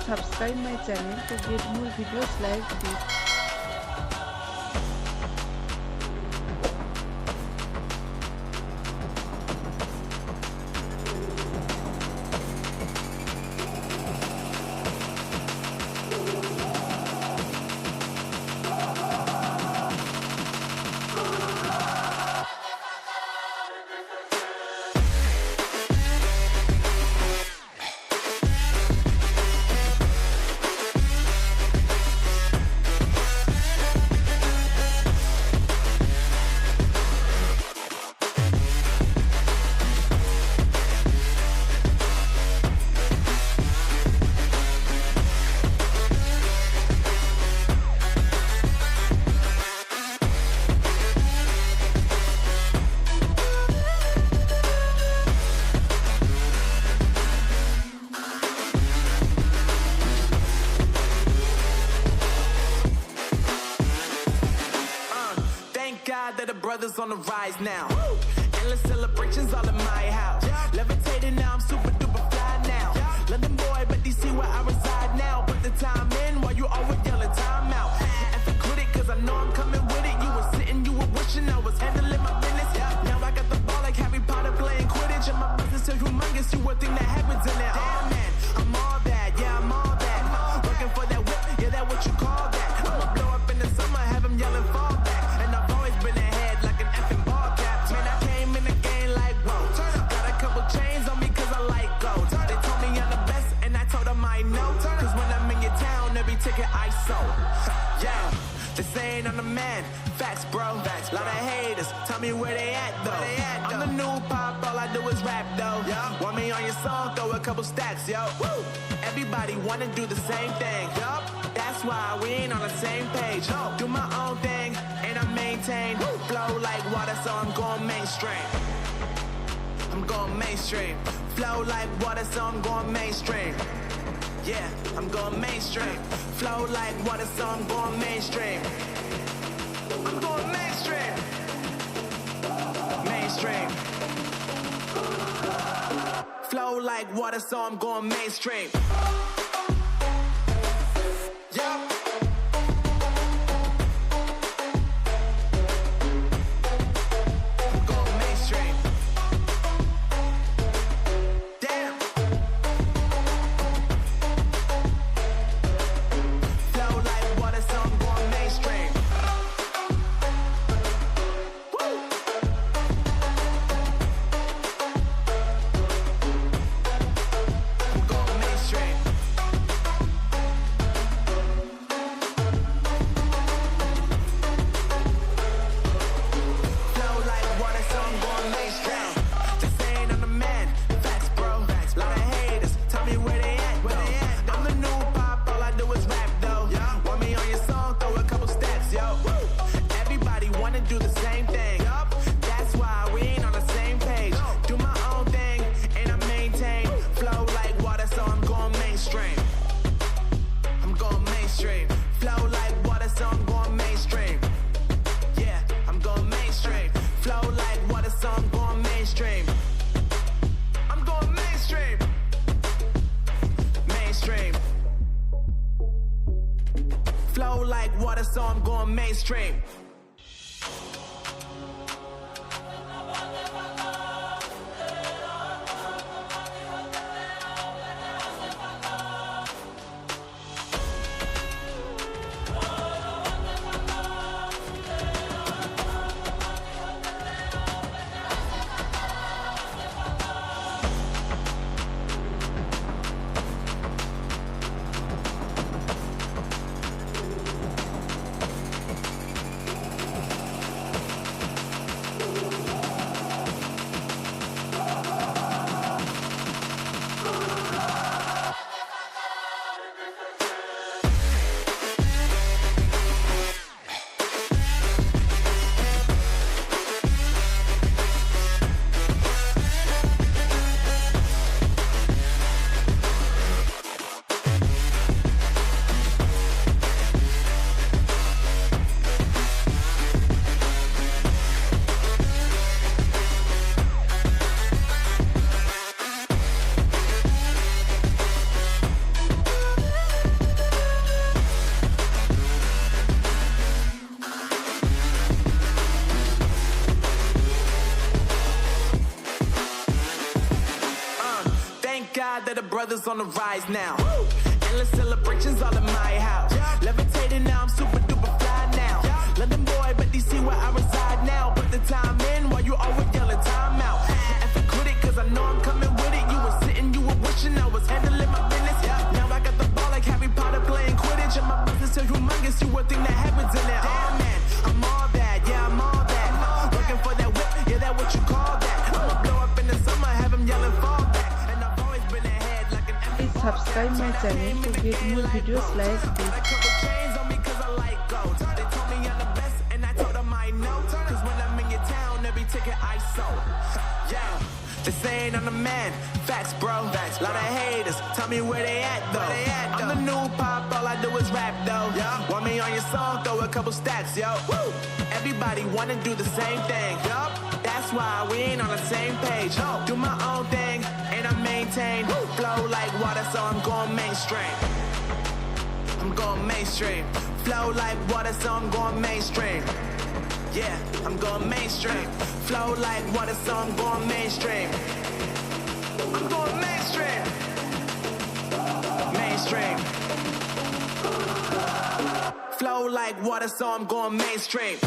subscribe my channel to get more videos like this. God that the brothers on the rise now. Woo! Endless celebrations all in my house. Levitating now, I'm super duper fly now. London boy, but DC where I reside now. Put the time in while you always yelling time out. And for quit it, cause I know I'm coming with it. You were sitting, you were wishing I was handling my business. Now I got the ball like Harry Potter playing Quidditch. And my business so humongous, you would think that happens in there. Damn man, I'm all that, yeah, I'm all that. Looking for that whip, yeah, that what you call that. I'ma blow up in the summer, have them yelling fall back. Been ahead like an effing ball cap. Man, I came in the game like, whoa. Got a couple chains on me cause I like gold. They told me I'm the best and I told them I know. Cause when I'm in your town, every ticket I sold. Yeah, they saying I'm the man. Facts, bro. Lot of haters, tell me where they at though. I'm the new pop, all I do is rap though. Want me on your song, throw a couple stacks, yo. Woo! Everybody wanna do the same thing. That's why we ain't on the same page. Do my own thing and I maintain. Flow like water, so I'm going mainstream. I'm going mainstream. Flow like water, so I'm going mainstream. Yeah, I'm going mainstream. Flow like water, so I'm going mainstream. I'm going mainstream. Mainstream. Flow like water, so I'm going mainstream. Yeah. Flow like water, so I'm going mainstream. brothers on the rise now. Endless celebrations all in my house. Levitating now, I'm super duper fly now. London boy, but DC where I reside now. Put the time in while you always yelling time out. And for quit it, cause I know I'm coming with it. You were sitting, you were wishing I was handling my business. Now I got the ball like Harry Potter playing Quidditch. And my business so humongous, you would think that happens in it. Oh man, I'm all that, yeah, I'm all that. Looking for that whip, yeah, that what you call that. I'ma blow up in the summer, have him yelling fall back. And I've always been ahead like an Please subscribe my channel to get more videos like this. chains on me cause I like gold. They told me I'm the best and I told them I know. Cause when I'm in your town, every ticket I sold. Yeah, they saying I'm the man. Facts, bro. Lot of haters. Tell me where they at though. I'm the new pop, all I do is rap though. Want me on your song, throw a couple stacks, yo. Woo! Everybody wanna do the same thing. Yup, that's why we ain't on the same page. Do my own thing and I maintain. Flow like water, so I'm going mainstream. I'm going mainstream. Flow like water, so I'm going mainstream. Yeah, I'm going mainstream. Flow like water, so I'm going mainstream. I'm going mainstream. Mainstream. Flow like water, so I'm going mainstream.